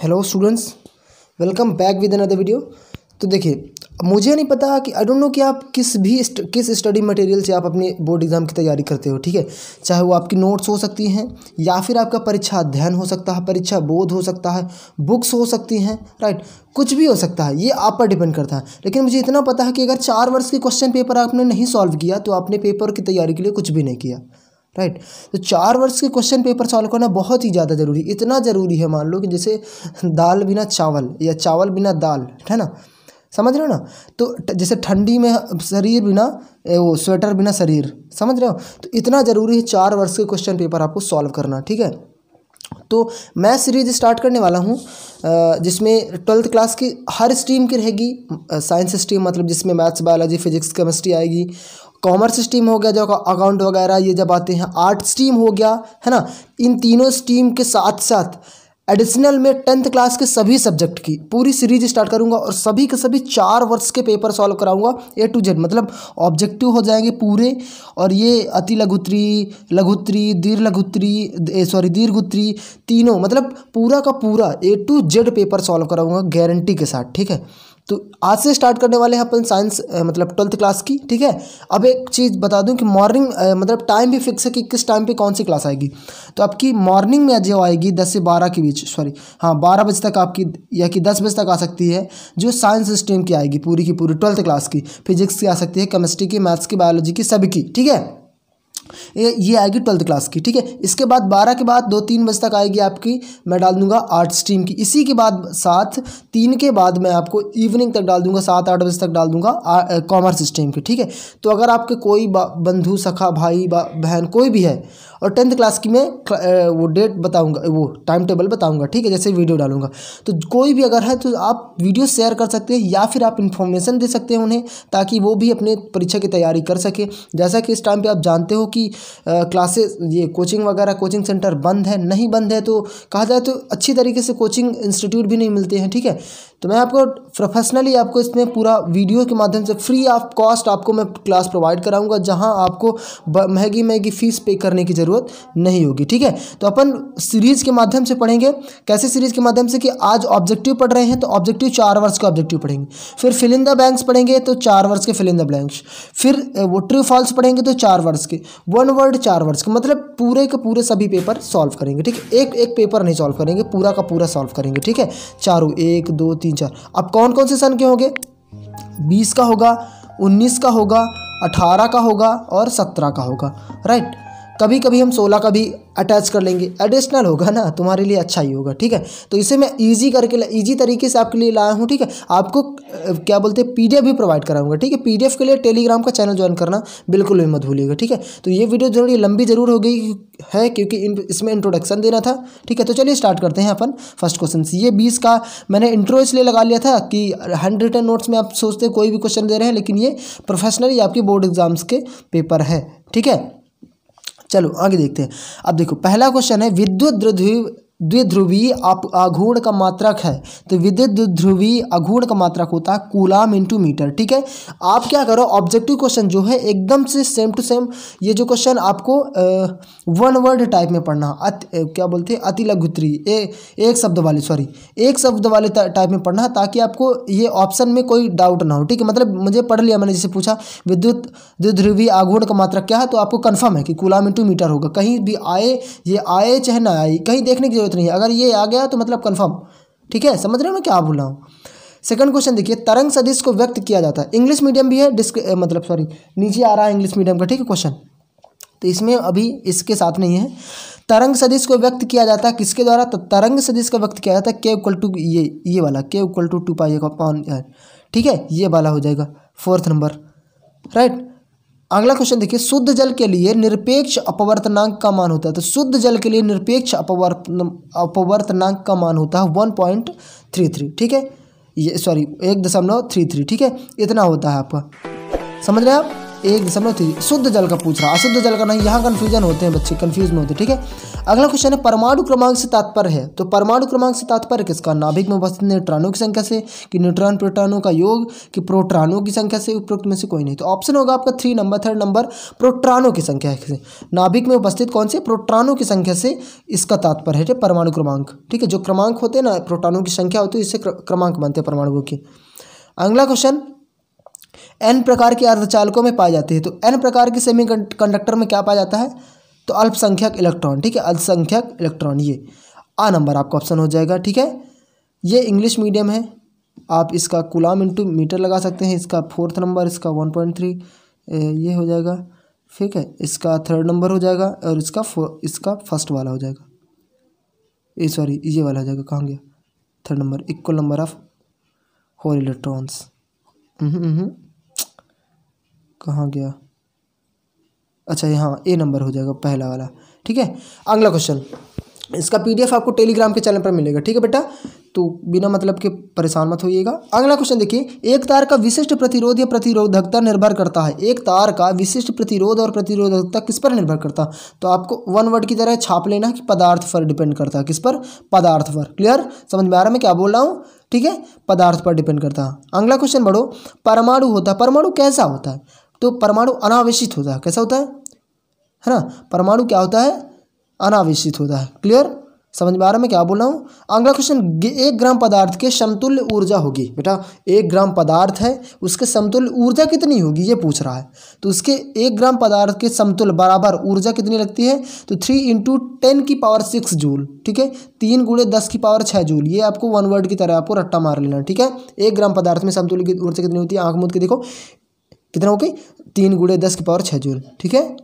Hello students, welcome back with another video. तो देखिए, मुझे नहीं पता कि आई डोंट नो कि आप किस स्टडी मटेरियल से आप अपनी बोर्ड एग्जाम की तैयारी करते हो। ठीक है, चाहे वो आपकी नोट्स हो सकती हैं या फिर आपका परीक्षा अध्ययन हो सकता है, परीक्षा बोध हो सकता है, बुक्स हो सकती हैं, राइट, कुछ भी हो सकता है, ये आप पर डिपेंड करता है। लेकिन मुझे इतना पता है कि अगर 4 वर्ष के क्वेश्चन पेपर आपने नहीं सॉल्व किया तो आपने पेपर की तैयारी के लिए कुछ भी नहीं किया, राइट। तो 4 वर्ष के क्वेश्चन पेपर सॉल्व करना बहुत ही ज़्यादा ज़रूरी, इतना ज़रूरी है, मान लो कि जैसे दाल बिना चावल या चावल बिना दाल, है ना, समझ रहे हो ना। तो जैसे ठंडी में शरीर बिना वो स्वेटर बिना शरीर, समझ रहे हो। तो इतना ज़रूरी है 4 वर्ष के क्वेश्चन पेपर आपको सॉल्व करना, ठीक है। तो मैं सीरीज स्टार्ट करने वाला हूँ जिसमें 12th क्लास की हर स्ट्रीम की रहेगी। साइंस स्ट्रीम मतलब जिसमें मैथ्स, बायोलॉजी, फिजिक्स, केमिस्ट्री आएगी। कॉमर्स स्ट्रीम हो गया जो अकाउंट वगैरह ये जब आते हैं। आर्ट स्ट्रीम हो गया, है ना। इन तीनों स्ट्रीम के साथ साथ एडिशनल में 10th क्लास के सभी सब्जेक्ट की पूरी सीरीज स्टार्ट करूंगा और सभी के सभी 4 वर्ष के पेपर सॉल्व कराऊंगा A to Z, मतलब ऑब्जेक्टिव हो जाएंगे पूरे। और ये अति लघुत्री, लघुत्री, दीर्घुत्री तीनों, मतलब पूरा का पूरा A to Z paper solve कराऊंगा गारंटी के साथ, ठीक है। तो आज से स्टार्ट करने वाले हैं अपन साइंस मतलब 12th क्लास की, ठीक है। अब एक चीज़ बता दूं कि मॉर्निंग मतलब टाइम भी फिक्स है कि किस टाइम पे कौन सी क्लास आएगी। तो आपकी मॉर्निंग में जो आएगी 10 से 12 के बीच, 12 बजे तक आपकी, या कि 10 बजे तक आ सकती है, जो साइंस स्ट्रीम की आएगी पूरी की पूरी 12th क्लास की। फिजिक्स की आ सकती है, केमिस्ट्री की, मैथ्स की, बायोलॉजी की, सभी की, ठीक है। ये आएगी 12th क्लास की, ठीक है। इसके बाद 12 के बाद 2-3 बजे तक आएगी आपकी, मैं डाल दूंगा आर्ट स्ट्रीम की। इसी के बाद 7-3 के बाद मैं आपको इवनिंग तक डाल दूंगा, 7-8 बजे तक डाल दूंगा कॉमर्स स्ट्रीम की, ठीक है। तो अगर आपके कोई बंधु, सखा, भाई, बहन कोई भी है और 10th क्लास की मैं वो डेट बताऊंगा, वो टाइम टेबल बताऊंगा, ठीक है, जैसे वीडियो डालूंगा। तो कोई भी अगर है तो आप वीडियो शेयर कर सकते हैं या फिर आप इन्फॉर्मेशन दे सकते हैं उन्हें, ताकि वो भी अपने परीक्षा की तैयारी कर सके। जैसा कि इस टाइम पे आप जानते हो कि क्लासेस, ये कोचिंग वगैरह, कोचिंग सेंटर बंद है, नहीं बंद है तो कहा जाए तो अच्छी तरीके से कोचिंग इंस्टीट्यूट भी नहीं मिलते हैं, ठीक है। तो मैं आपको प्रोफेशनली आपको इसमें पूरा वीडियो के माध्यम से फ्री ऑफ कॉस्ट आपको मैं क्लास प्रोवाइड कराऊंगा, जहां आपको महंगी फीस पे करने की ज़रूरत नहीं होगी, ठीक है। तो अपन सीरीज़ के माध्यम से पढ़ेंगे। कैसे सीरीज़ के माध्यम से कि आज ऑब्जेक्टिव पढ़ रहे हैं तो ऑब्जेक्टिव 4 वर्ष का ऑब्जेक्टिव पढ़ेंगे, फिर फिल इन द ब्लैंक्स पढ़ेंगे तो 4 वर्ष के फिल इन द ब्लैंक्स, फिर वो ट्रू फॉल्स पढ़ेंगे तो 4 वर्ष के, 1 वर्ड 4 वर्ष के, मतलब पूरे के पूरे सभी पेपर सॉल्व करेंगे, ठीक है। एक पेपर नहीं सॉल्व करेंगे, पूरा का पूरा सॉल्व करेंगे, ठीक है। चारों 1 2 3 4। अब कौन कौन से सन के होंगे? 20 का होगा, 19 का होगा, 18 का होगा और 17 का होगा, राइट। कभी कभी हम 16 का भी अटैच कर लेंगे, एडिशनल होगा ना, तुम्हारे लिए अच्छा ही होगा, ठीक है। तो इसे मैं इजी तरीके से आपके लिए लाया हूँ, ठीक है। आपको क्या बोलते हैं, PDF भी प्रोवाइड कराऊंगा, ठीक है। PDF के लिए टेलीग्राम का चैनल ज्वाइन करना बिल्कुल भी मत भूलिएगा, ठीक है। तो ये वीडियो थोड़ी लंबी जरूर हो गई है क्योंकि इसमें इंट्रोडक्शन देना था, ठीक है। तो चलिए स्टार्ट करते हैं अपन फर्स्ट क्वेश्चन से। ये 20 का मैंने इंट्रो इसलिए लगा लिया था कि हैंड रिटन नोट्स में आप सोचते कोई भी क्वेश्चन दे रहे हैं, लेकिन ये प्रोफेशनली आपकी बोर्ड एग्जाम्स के पेपर है, ठीक है। चलो आगे देखते हैं। अब देखो, पहला क्वेश्चन है विद्युत द्विध्रुवीय आघूर्ण का मात्रक है। तो विद्युत द्विध्रुवीय आघूर्ण का मात्रक होता है कूलाम इंटू मीटर, ठीक है। आप क्या करो, ऑब्जेक्टिव क्वेश्चन जो है एकदम से सेम टू सेम, ये जो क्वेश्चन आपको 1 वर्ड टाइप में पढ़ना, क्या बोलते हैं, अति लघुत्री, एक शब्द वाले टाइप में पढ़ना, ताकि आपको ये ऑप्शन में कोई डाउट ना हो, ठीक है। मतलब मुझे पढ़ लिया, मैंने जैसे पूछा विद्युत द्विध्रुवीय आघूर्ण का मात्रक क्या है, तो आपको कन्फर्म है कि कूलाम इंटू मीटर होगा। कहीं भी ये आए चाहे ना आए, कहीं देखने की नहीं है, अगर ये आ गया तो मतलब कंफर्म, ठीक है। समझ रहे हो मैं क्या बोल रहा हूँ। सेकंड क्वेश्चन देखिए, तरंग सदिश को व्यक्त किया जाता है, इंग्लिश मीडियम भी है, नीचे आ रहा है इंग्लिश मीडियम का, ठीक है क्वेश्चन। तो इसमें अभी इसके साथ नहीं है। तरंग सदिश को व्यक्त किया जाता है किसके द्वारा? तो तरंग सदिश को व्यक्त किया जाता है K = ये वाला K = 2π, ठीक है, ये वाला हो जाएगा 4th नंबर, राइट। अगला क्वेश्चन देखिए, शुद्ध जल के लिए निरपेक्ष अपवर्तनांक का मान होता है। तो शुद्ध जल के लिए निरपेक्ष अपवर्तनांक का मान होता है 1.33, ठीक है, ये 1.33, ठीक है, इतना होता है आपका, समझ रहे हैं आप। 1.3 शुद्ध जल का पूछ रहा, अशुद्ध जल का नहीं। यहाँ कन्फ्यूजन होते हैं बच्चे, कन्फ्यूज में होते हैं, ठीक है। अगला क्वेश्चन है परमाणु क्रमांक से तात्पर्य है। तो परमाणु क्रमांक से तात्पर्य किसका? नाभिक में उपस्थित न्यूट्रॉनों की संख्या से, कि न्यूट्रॉन प्रोटॉनों का योग, कि प्रोटॉनों की संख्या से, उपरोक्त में से कोई नहीं। तो ऑप्शन होगा आपका 3 नंबर, 3rd नंबर प्रोटॉनों की संख्या से। नाभिक में उपस्थित कौन से? प्रोटॉनों की संख्या से इसका तात्पर्य है परमाणु क्रमांक, ठीक है। जो क्रमांक होते हैं ना, प्रोटॉनों की संख्या होती है, इससे क्रमांक बनते हैं परमाणुओं की। अगला क्वेश्चन, n प्रकार के अर्धचालकों में पाए जाते हैं। तो n प्रकार के सेमीकंडक्टर में क्या पाया जाता है? तो अल्पसंख्यक इलेक्ट्रॉन, ठीक है, अल्पसंख्यक इलेक्ट्रॉन। ये आ नंबर आपका ऑप्शन हो जाएगा, ठीक है। ये इंग्लिश मीडियम है, आप इसका कूलाम इंटू मीटर लगा सकते हैं। इसका 4th नंबर, इसका 1.3 ये हो जाएगा, ठीक है। इसका 3rd नंबर हो जाएगा और इसका फर्स्ट वाला हो जाएगा, सॉरी ये वाला हो जाएगा, कहाँ गया 3rd number, equal number of whole electrons. कहाँ गया? अच्छा यहाँ ए नंबर हो जाएगा पहला वाला, ठीक है। अगला क्वेश्चन, इसका PDF आपको टेलीग्राम के चैनल पर मिलेगा, ठीक है बेटा, तो बिना मतलब के परेशान मत होइएगा। अगला क्वेश्चन देखिए, एक तार का विशिष्ट प्रतिरोध या प्रतिरोधकता निर्भर करता है। एक तार का विशिष्ट प्रतिरोध और प्रतिरोधकता किस पर निर्भर करता? तो आपको 1 वर्ड की तरह छाप लेना कि पदार्थ पर डिपेंड करता है। किस पर? पदार्थ पर। क्लियर? समझ में आ रहा है मैं क्या बोल रहा हूँ, ठीक है, पदार्थ पर डिपेंड करता है। अगला क्वेश्चन बढ़ो, परमाणु होता है, परमाणु कैसा होता है? तो परमाणु अनावेशित होता है। कैसा होता है ना? परमाणु क्या होता है? अनावेशित होता है। क्लियर? समझ में आ रहा है मैं क्या बोल रहा हूँ। अगला क्वेश्चन, 1 ग्राम पदार्थ के समतुल्य ऊर्जा होगी। बेटा 1 ग्राम पदार्थ है, उसके समतुल्य ऊर्जा कितनी होगी ये पूछ रहा है। तो उसके 1 ग्राम पदार्थ के समतुल्य बराबर ऊर्जा कितनी लगती है? तो 3 × 10⁶ जूल, ठीक है, 3 × 10⁶ जूल। ये आपको 1 वर्ड की तरह आपको रट्टा मार लेना, ठीक है। 1 ग्राम पदार्थ में समतुल्य की ऊर्जा कितनी होती है? आँख मूंद के देखो कितना हो गई, 3 × 10⁶ जूल, ठीक है।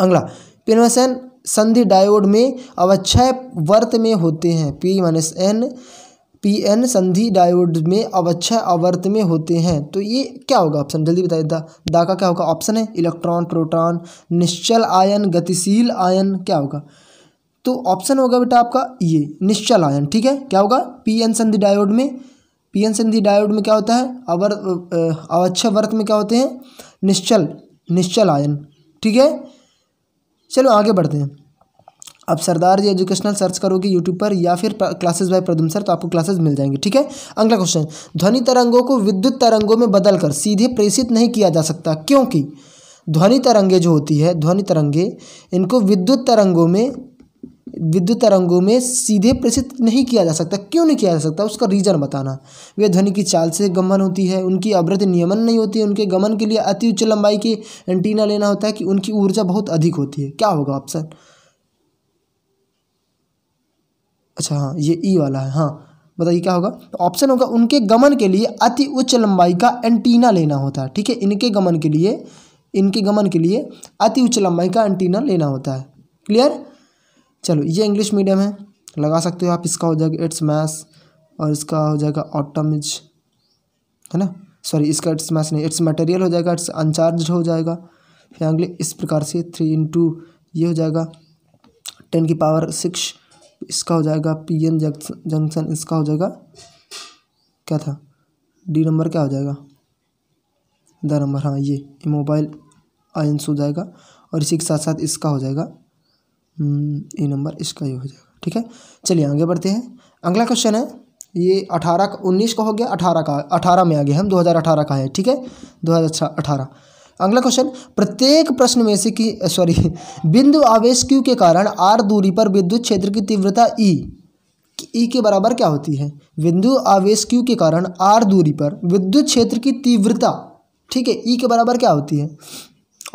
अगला, पिनवसन संधि डायोड में अवक्षय वर्त में होते हैं। PN संधि डायोड में अवक्षय आवर्त में होते हैं। तो ये क्या होगा ऑप्शन? जल्दी बताइए। दा का क्या होगा? ऑप्शन है इलेक्ट्रॉन, प्रोटॉन, निश्चल आयन, गतिशील आयन, क्या होगा? तो ऑप्शन होगा बेटा आपका ये निश्चल आयन, ठीक है। क्या होगा? PN संधि डायोड में क्या होता है? अवक्षय वर्त में क्या होते हैं? निश्चल आयन, ठीक है। चलो आगे बढ़ते हैं। अब सरदार जी एजुकेशनल सर्च करोगे यूट्यूब पर या फिर क्लासेस बाय प्रदुम सर, तो आपको क्लासेस मिल जाएंगे, ठीक है। अगला क्वेश्चन, ध्वनि तरंगों को विद्युत तरंगों में बदलकर सीधे प्रेषित नहीं किया जा सकता, क्योंकि ध्वनि तरंगे जो होती है, ध्वनि तरंगे, इनको विद्युत तरंगों में सीधे प्रेषित नहीं किया जा सकता। क्यों नहीं किया जा सकता? उसका रीजन बताना। वे ध्वनि की चाल से गमन होती है, उनकी आवृत्ति नियमन नहीं होती है, उनके गमन के लिए अति उच्च लंबाई की एंटीना लेना होता है, कि उनकी ऊर्जा बहुत अधिक होती है। क्या होगा ऑप्शन? अच्छा हाँ, ये ई वाला है। हाँ बताइए क्या होगा? तो ऑप्शन होगा उनके गमन के लिए अति उच्च लंबाई का एंटीना लेना होता है, ठीक है। इनके गमन के लिए अति उच्च लंबाई का एंटीना लेना होता है। क्लियर? चलो ये इंग्लिश मीडियम है, लगा सकते हो आप। इसका हो जाएगा इट्स मैथ्स और इसका हो जाएगा ऑटोमिज, है ना, सॉरी इसका इट्स मैथ्स नहीं, इट्स मटेरियल हो जाएगा, इट्स अनचार्ज हो जाएगा। फिर अगले इस प्रकार से 3 × ये हो जाएगा 10⁶, इसका हो जाएगा PN जंक्शन, इसका हो जाएगा क्या था D नंबर, क्या हो जाएगा द नंबर, हाँ ये मोबाइल आयंस हो जाएगा। और इसी के साथ साथ इसका हो जाएगा ए नंबर, इसका ये हो जाएगा, ठीक है। चलिए आगे बढ़ते हैं। अगला क्वेश्चन है ये 19 का हो गया, 18 में आ गए हम, 2018 का है, ठीक है, 2018। अगला क्वेश्चन, प्रत्येक प्रश्न में से बिंदु आवेश Q के कारण r दूरी पर विद्युत क्षेत्र की तीव्रता E के बराबर क्या होती है? बिंदु आवेश Q के कारण r दूरी पर विद्युत क्षेत्र की तीव्रता, ठीक है, E के बराबर क्या होती है?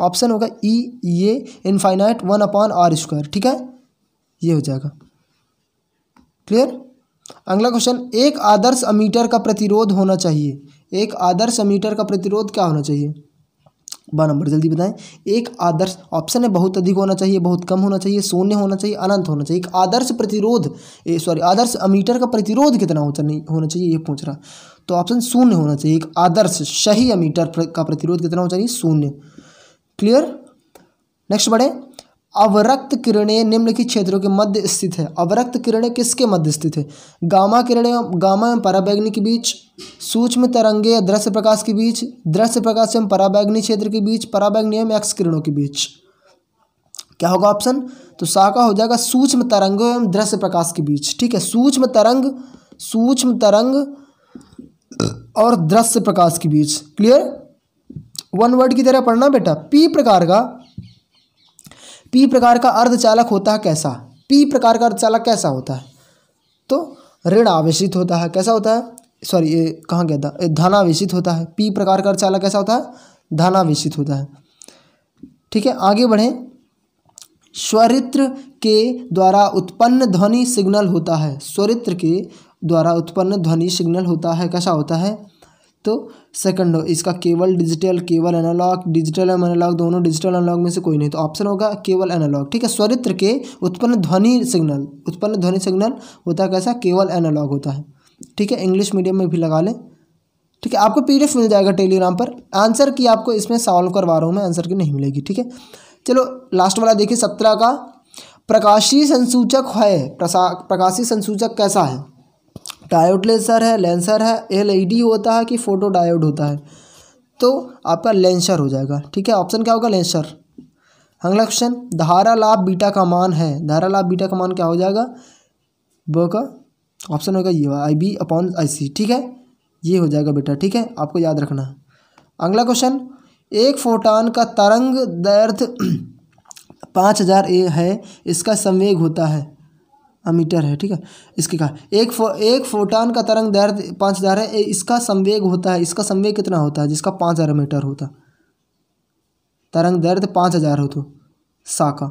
ऑप्शन होगा E ये इनफाइनाइट 1/r², ठीक है, ये हो जाएगा। क्लियर? अगला क्वेश्चन, एक आदर्श अमीटर का प्रतिरोध होना चाहिए। एक आदर्श अमीटर का प्रतिरोध क्या होना चाहिए? 12 नंबर, जल्दी बताएं। एक आदर्श, ऑप्शन है बहुत अधिक होना चाहिए, बहुत कम होना चाहिए, शून्य होना चाहिए, अनंत होना चाहिए। एक आदर्श आदर्श अमीटर का प्रतिरोध कितना होना चाहिए ये पूछ रहा। तो ऑप्शन शून्य होना चाहिए। एक आदर्श सही अमीटर का प्रतिरोध कितना होना चाहिए? शून्य। क्लियर? नेक्स्ट बढ़े। अवरक्त किरणें निम्नलिखित क्षेत्रों के मध्य स्थित है। अवरक्त किरणें किसके मध्य स्थित है? गामा किरणें, गामा एवं पराबैंगनी के बीच, सूक्ष्म तरंगे दृश्य प्रकाश के बीच, दृश्य प्रकाश एवं पराबैंगनी क्षेत्र के बीच, पराबैंगनी एवं एक्स किरणों के बीच। क्या होगा ऑप्शन? तो सा का हो जाएगा सूक्ष्म तरंगों एवं दृश्य प्रकाश के बीच। ठीक है, सूक्ष्म तरंग और दृश्य प्रकाश के बीच। क्लियर? वन वर्ड की तरह पढ़ना बेटा। पी प्रकार का अर्धचालक होता है कैसा? पी प्रकार का अर्धचालक कैसा होता है? तो ऋण आवेशित होता है। कैसा होता है? सॉरी, ये कहाँ गया था? धनावेशित होता है। पी प्रकार का अर्धचालक कैसा होता है? धनावेशित होता है। ठीक है, आगे बढ़ें। स्वरित्र के द्वारा उत्पन्न ध्वनि सिग्नल होता है। स्वरित्र के द्वारा उत्पन्न ध्वनि सिग्नल होता है, कैसा होता है? तो सेकंड इसका केवल डिजिटल, केवल एनालॉग, डिजिटल एवं एनालॉग दोनों, डिजिटल एनालॉग में से कोई नहीं, तो ऑप्शन होगा केवल एनालॉग। ठीक है, स्वरित्र के उत्पन्न ध्वनि सिग्नल होता है कैसा? केवल एनालॉग होता है। ठीक है, इंग्लिश मीडियम में भी लगा लें। ठीक है, आपको PDF मिल जाएगा टेलीग्राम पर। आंसर की आपको इसमें सॉल्व करवा रहा हूँ मैं, आंसर की नहीं मिलेगी। ठीक है, चलो लास्ट वाला देखिए 17 का। प्रकाशीय संसूचक है, प्रकाशीय संसूचक कैसा है? डायोड लेंसर है, लेंसर है, LED होता है कि फोटो डायोड होता है? तो आपका लेंसर हो जाएगा। ठीक है, ऑप्शन क्या होगा? लेंसर। अगला क्वेश्चन, धारा लाभ बीटा का मान है। धारा लाभ बीटा का मान क्या हो जाएगा? वो का ऑप्शन होगा ये IB/IC। ठीक है, ये हो जाएगा बेटा। ठीक है, आपको याद रखना है। अगला क्वेश्चन, एक फोटान का तरंग दैर्घ्य 5000 है, इसका संवेग होता है मीटर है। ठीक है, इसके कहा एक फोटान का तरंग दैर्घ्य 5000 है, इसका संवेग होता है। इसका संवेग कितना होता है? जिसका 5000 मीटर होता, तरंग दैर्घ्य 5000 हो तो सा का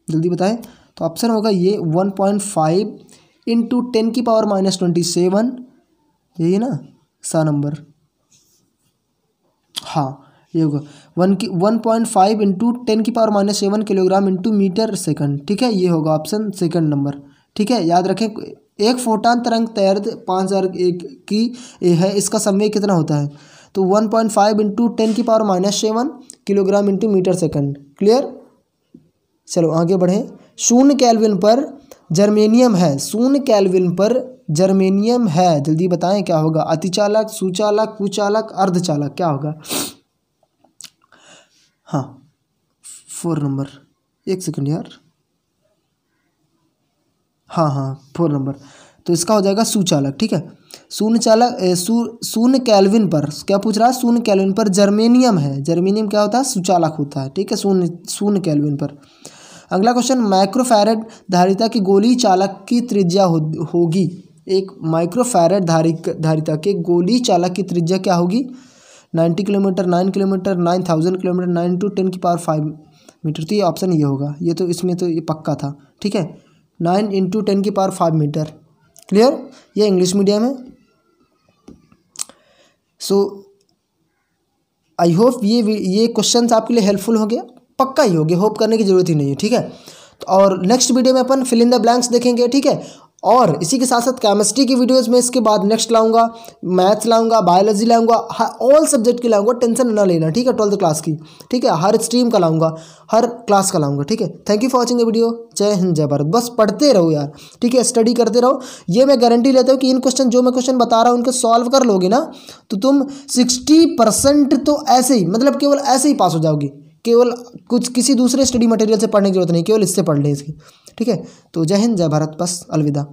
जल्दी बताएं। तो ऑप्शन होगा ये 1.5 × 10⁻⁻27, यही ना सा नंबर? हाँ, ये होगा 1.5 × 10⁻⁻7 किलोग्राम × मीटर सेकंड। ठीक है, ये होगा ऑप्शन सेकंड नंबर। ठीक है, याद रखें। एक फोटान तरंग दैर्घ्य 5000 की है, इसका संवेग कितना होता है? तो 1.5 × 10⁻⁻7 किलोग्राम × मीटर सेकंड। क्लियर? चलो आगे बढ़ें। 0 केल्विन पर जर्मेनियम है। 0 केल्विन पर जर्मेनियम है, जल्दी बताएं क्या होगा? अतिचालक, सुचालक, कुचालक, अर्धचालक, क्या होगा? हाँ, 4 नंबर। एक सेकंड यार। हाँ 4 नंबर। तो इसका हो जाएगा सुचालक। ठीक है, 0 केल्विन पर क्या पूछ रहा है? 0 केल्विन पर जर्मेनियम है। जर्मेनियम क्या होता है? सुचालक होता है। ठीक है, 0 केल्विन पर। अगला क्वेश्चन, माइक्रोफैरेड धारिता की गोली चालक की त्रिज्या होगी। एक माइक्रोफैरेड धारिता के गोली चालक की त्रिज्या क्या होगी? 90 किलोमीटर, 9 किलोमीटर, 9000 किलोमीटर, 9 × 10⁵ मीटर। तो ये ऑप्शन ये होगा। ये तो इसमें तो ये पक्का था। ठीक है, 9 × 10⁵ मीटर। क्लियर? ये इंग्लिश मीडियम है। सो आई होप ये क्वेश्चंस आपके लिए हेल्पफुल हो गया। पक्का ही हो गया, होप करने की जरूरत ही नहीं है। ठीक है, और नेक्स्ट वीडियो में अपन फिल इन द ब्लैंक्स देखेंगे। ठीक है, और इसी के साथ साथ केमिस्ट्री की वीडियोस में इसके बाद नेक्स्ट लाऊंगा, मैथ्स लाऊंगा, बायोलॉजी लाऊंगा, ऑल सब्जेक्ट की लाऊंगा। टेंशन ना लेना। ठीक है, 12th क्लास की। ठीक है, हर स्ट्रीम का लाऊंगा, हर क्लास का लाऊंगा। ठीक है, thank you for watching the video. जय हिंद, जय भारत। बस पढ़ते रहो यार। ठीक है, स्टडी करते रहो। ये मैं गारंटी लेता हूँ कि इन क्वेश्चन जो मैं क्वेश्चन बता रहा हूँ उनको सॉल्व कर लोगे ना, तो तुम 60% तो ऐसे ही, मतलब केवल ऐसे ही पास हो जाओगी। केवल कुछ किसी दूसरे स्टडी मटेरियल से पढ़ने की जरूरत नहीं, केवल इससे पढ़ लें इसकी। ठीक है, तो जय हिंद, जय भारत। बस अलविदा।